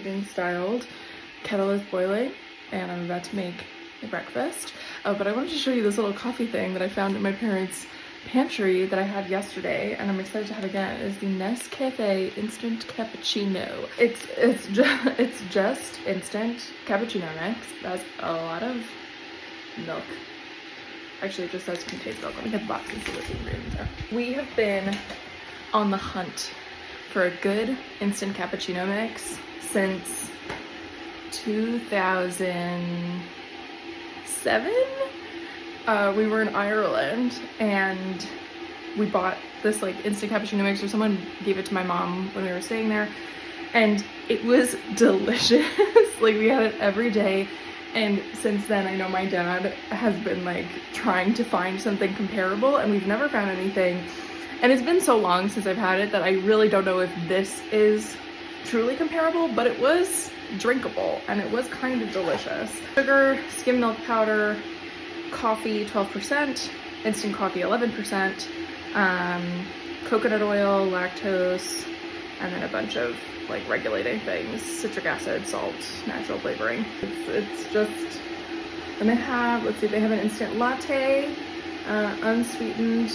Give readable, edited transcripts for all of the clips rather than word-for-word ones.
cooking styled. Kettle is boiling and I'm about to make my breakfast. But I wanted to show you this little coffee thing that I found in my parents' pantry that I had yesterday, and I'm excited to have again. It is the Nescafe Instant Cappuccino. It's just instant cappuccino mix. It has a lot of milk. Actually, it just says contains milk. Let me get the box and see what the ingredients are. We have been on the hunt for a good instant cappuccino mix since 2007. We were in Ireland and we bought this like instant cappuccino mix, or someone gave it to my mom when we were staying there, and it was delicious. Like, we had it every day. And since then, I know my dad has been like trying to find something comparable, and we've never found anything. And it's been so long since I've had it that I really don't know if this is truly comparable, but it was drinkable and it was kind of delicious. Sugar, skim milk powder, coffee 12%, instant coffee 11%, coconut oil, lactose, and then a bunch of like regulating things, citric acid, salt, natural flavoring. It's just, and they have, let's see, they have an instant latte, unsweetened,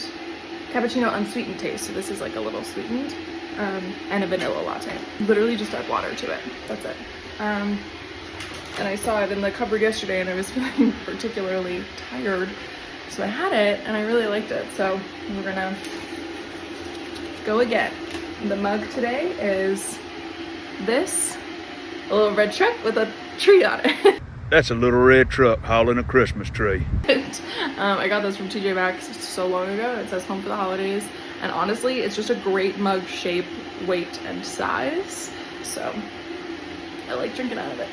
cappuccino unsweetened taste, so this is like a little sweetened, and a vanilla latte. Literally just add water to it, that's it. And I saw it in the cupboard yesterday and I was feeling particularly tired, so I had it and I really liked it, so we're gonna go again. The mug today is this, a little red truck with a tree on it. That's a little red truck hauling a Christmas tree. I got this from TJ Maxx so long ago. It says home for the holidays, and honestly it's just a great mug shape, weight, and size, so I like drinking out of it.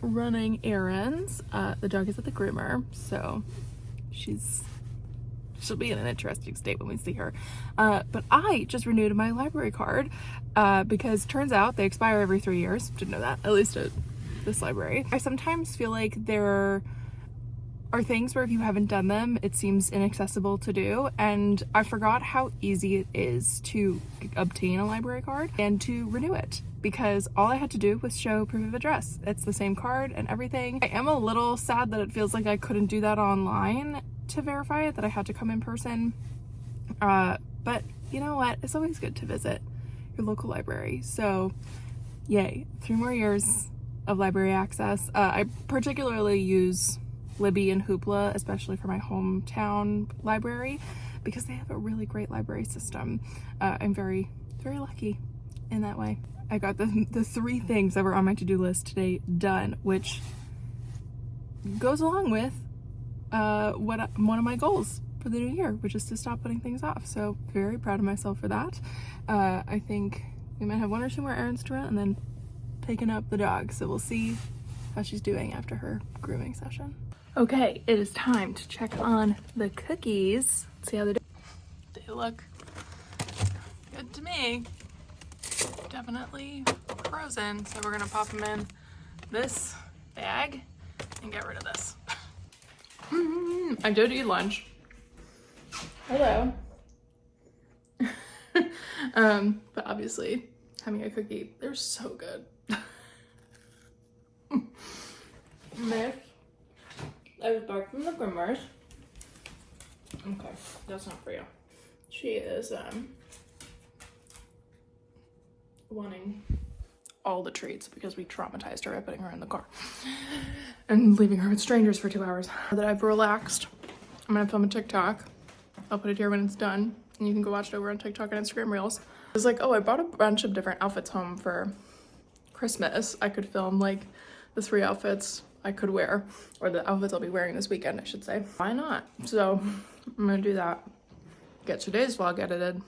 Running errands. The dog is at the groomer, so she'll be in an interesting state when we see her. But I just renewed my library card because turns out they expire every 3 years. Didn't know that, at least at this library. I sometimes feel like there are things where if you haven't done them, it seems inaccessible to do, and I forgot how easy it is to obtain a library card and to renew it, because all I had to do was show proof of address. It's the same card and everything. I am a little sad that it feels like I couldn't do that online to verify it, that I had to come in person, but you know what, it's always good to visit your local library. So yay, 3 more years of library access. I particularly use Libby and Hoopla, especially for my hometown library, because they have a really great library system. I'm very, very lucky in that way. I got the 3 things that were on my to-do list today done, which goes along with one of my goals for the new year, which is to stop putting things off. So very proud of myself for that. I think we might have 1 or 2 more errands to run and then taking up the dog, so we'll see how she's doing after her grooming session. Okay, it is time to check on the cookies. Let's see how they do. They look good to me. Definitely frozen, so we're gonna pop them in this bag and get rid of this. I did eat lunch. Hello. But obviously having a cookie, they're so good. This, I was back from the groomers. Okay, that's not for you. She is wanting all the treats because we traumatized her by putting her in the car and leaving her with strangers for 2 hours. Now that I've relaxed, I'm gonna film a TikTok. I'll put it here when it's done, and you can go watch it over on TikTok and Instagram Reels. It's like, oh, I bought a bunch of different outfits home for Christmas. I could film like the 3 outfits I could wear, or the outfits I'll be wearing this weekend, I should say. Why not? So I'm gonna do that. Get today's vlog edited.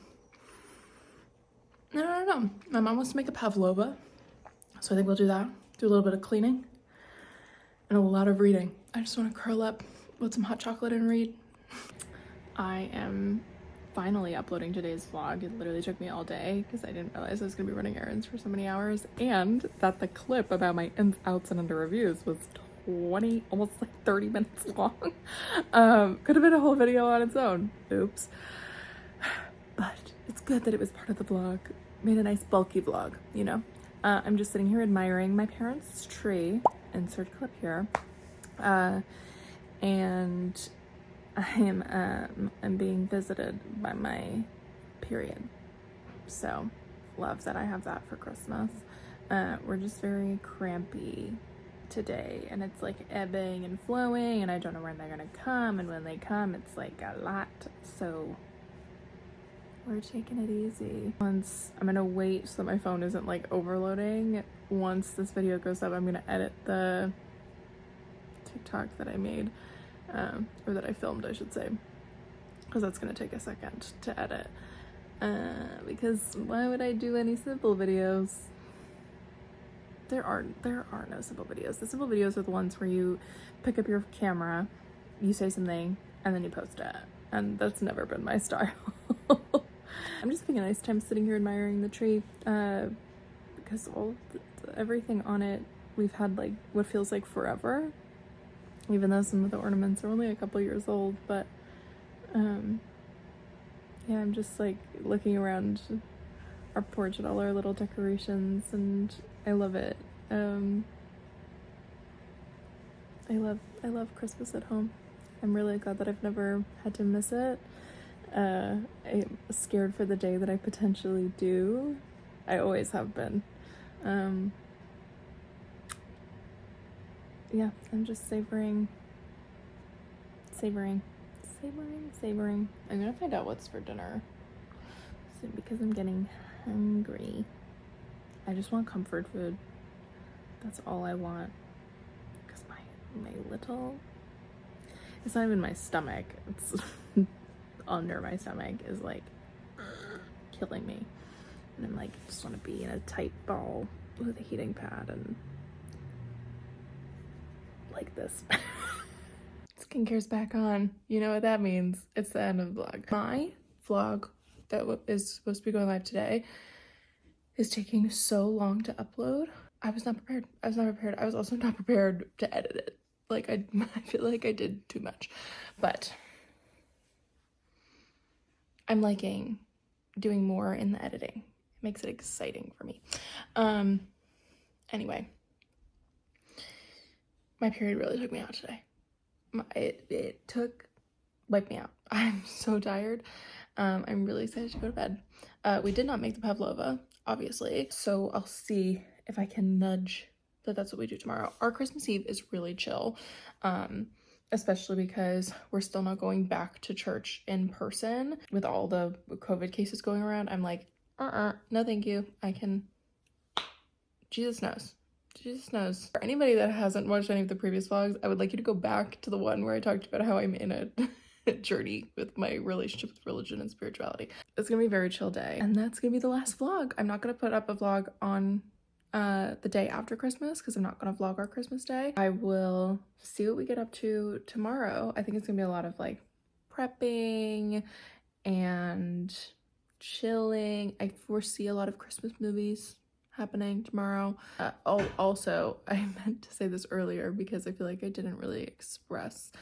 I don't know. My mom wants to make a pavlova, so I think we'll do that. Do a little bit of cleaning and a lot of reading. I just want to curl up with some hot chocolate and read. I am finally uploading today's vlog. It literally took me all day because I didn't realize I was gonna be running errands for so many hours, and that the clip about my ins, outs, and under reviews was 20, almost like 30 minutes long. Could have been a whole video on its own. Oops. But it's good that it was part of the vlog. Made a nice bulky vlog, you know? I'm just sitting here admiring my parents' tree, insert clip here, and I'm being visited by my period. So, love that I have that for Christmas. We're just very crampy today, and it's like ebbing and flowing, and I don't know when they're gonna come, and when they come, it's like a lot. So we're taking it easy. Once I'm gonna wait so that my phone isn't like overloading. Once this video goes up, I'm gonna edit the TikTok that I made, or that I filmed, I should say, because that's gonna take a second to edit. Because why would I do any simple videos? There are no simple videos. The simple videos are the ones where you pick up your camera, you say something, and then you post it. And that's never been my style. I'm just having a nice time sitting here admiring the tree, because everything on it, we've had like what feels like forever, even though some of the ornaments are only a couple years old. But yeah, I'm just like looking around our porch at all our little decorations, and I love it. I love Christmas at home. I'm really glad that I've never had to miss it. I'm scared for the day that I potentially do. I always have been. Yeah, I'm just savoring. I'm gonna find out what's for dinner soon because I'm getting hungry. I just want comfort food. That's all I want. Because my little, it's not even my stomach, it's under my stomach is like killing me. And I'm like, just want to be in a tight ball with a heating pad and like this. Skincare's back on. You know what that means. It's the end of the vlog. My vlog that is supposed to be going live today is taking so long to upload. I was not prepared. I was also not prepared to edit it. Like, I feel like I did too much. But I'm liking doing more in the editing. It makes it exciting for me. Anyway. My period really took me out today. It wiped me out. I'm so tired. I'm really excited to go to bed. We did not make the pavlova, obviously, so I'll see if I can nudge that's what we do tomorrow. Our Christmas Eve is really chill, especially because we're still not going back to church in person with all the COVID cases going around. I'm like, no thank you. Jesus knows. For anybody that hasn't watched any of the previous vlogs, I would like you to go back to the one where I talked about how I'm in a journey with my relationship with religion and spirituality. It's gonna be a very chill day, and that's gonna be the last vlog. I'm not gonna put up a vlog on the day after Christmas because I'm not gonna vlog our Christmas day. I will see what we get up to tomorrow. I think it's gonna be a lot of like prepping and chilling. I foresee a lot of Christmas movies happening tomorrow. Also, I meant to say this earlier because I feel like I didn't really express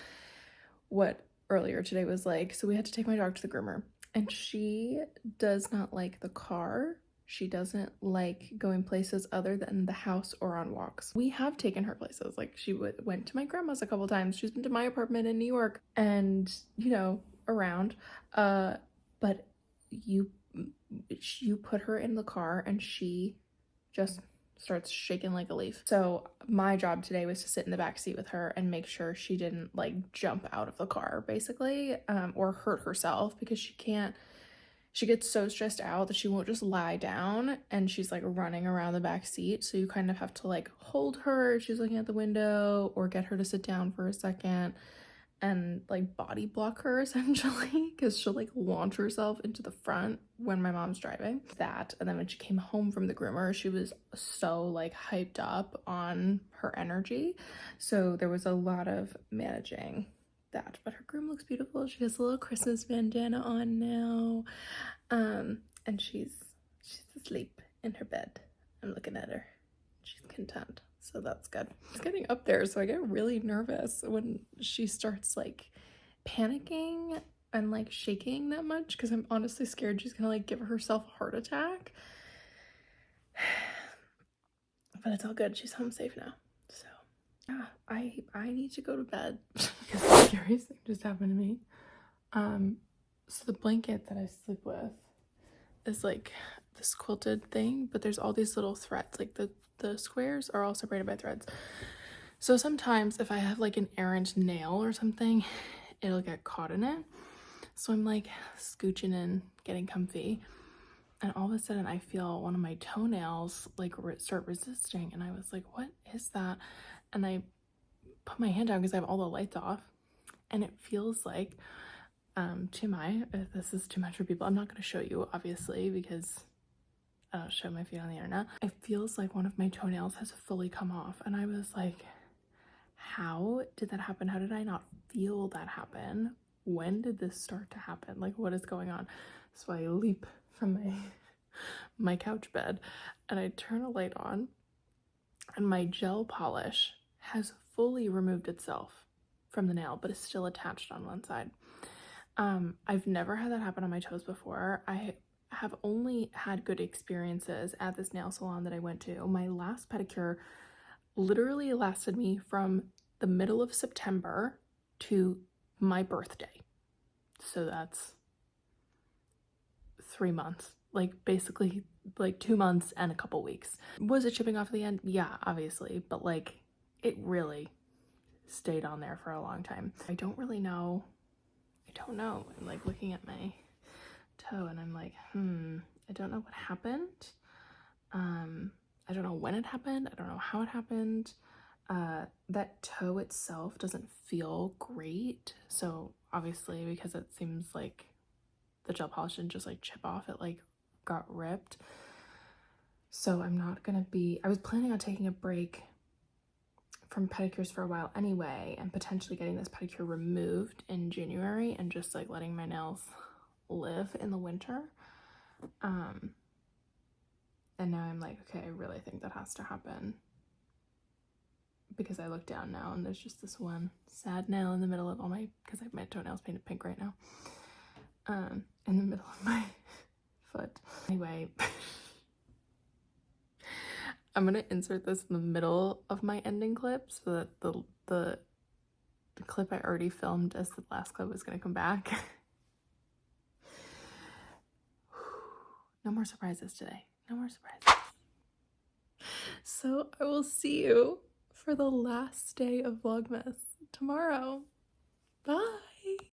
what earlier today was like. So we had to take my dog to the groomer, and she does not like the car. She doesn't like going places other than the house or on walks. We have taken her places. Like, she went to my grandma's a couple times. She's been to my apartment in New York and, you know, around. But you put her in the car and she just starts shaking like a leaf. So my job today was to sit in the back seat with her and make sure she didn't like jump out of the car, basically, or hurt herself, because she gets so stressed out that she won't just lie down, and she's like running around the back seat. So you kind of have to like hold her if she's looking at the window, or get her to sit down for a second and like body block her essentially, because she'll like launch herself into the front when my mom's driving. That, and then when she came home from the groomer, she was so like hyped up on her energy, so there was a lot of managing that. But her groom looks beautiful. She has a little Christmas bandana on now, and she's asleep in her bed. I'm looking at her. She's content, so that's good. It's getting up there, so I get really nervous when she starts like panicking and like shaking that much, because I'm honestly scared she's gonna like give herself a heart attack. But it's all good. She's home safe now. So yeah, I need to go to bed because the scariest thing just happened to me. So the blanket that I sleep with is like this quilted thing, but there's all these little threads. Like the squares are all separated by threads. So sometimes if I have like an errant nail or something, it'll get caught in it. So I'm like scooching in, getting comfy, and all of a sudden I feel one of my toenails like start resisting, and I was like, what is that? And I put my hand down because I have all the lights off, and it feels like if this is too much for people, I'm not going to show you obviously because I don't show my feet on the internet. It feels like one of my toenails has fully come off, and I was like, how did that happen? How did I not feel that happen? When did this start to happen? Like, what is going on? So I leap from my couch bed and I turn a light on, and my gel polish has fully removed itself from the nail, but is still attached on one side. I've never had that happen on my toes before. I have only had good experiences at this nail salon that I went to. My last pedicure literally lasted me from the middle of September to my birthday. So that's 3 months, like basically like 2 months and a couple weeks. Was it chipping off at the end? Yeah, obviously, but like it really stayed on there for a long time. I don't know. I'm like looking at my toe and I'm like, I don't know what happened. I don't know when it happened. I don't know how it happened. That toe itself doesn't feel great. So obviously, because it seems like the gel polish didn't just like chip off, it like got ripped. So I was planning on taking a break from pedicures for a while anyway, and potentially getting this pedicure removed in January and just like letting my nails live in the winter. And now I'm like, okay, I really think that has to happen, because I look down now and there's just this one sad nail in the middle of all because I have my toenails painted pink right now, in the middle of my foot. Anyway, I'm gonna insert this in the middle of my ending clip so that the clip I already filmed as the last clip is gonna come back. No more surprises today. No more surprises. So I will see you for the last day of Vlogmas tomorrow. Bye.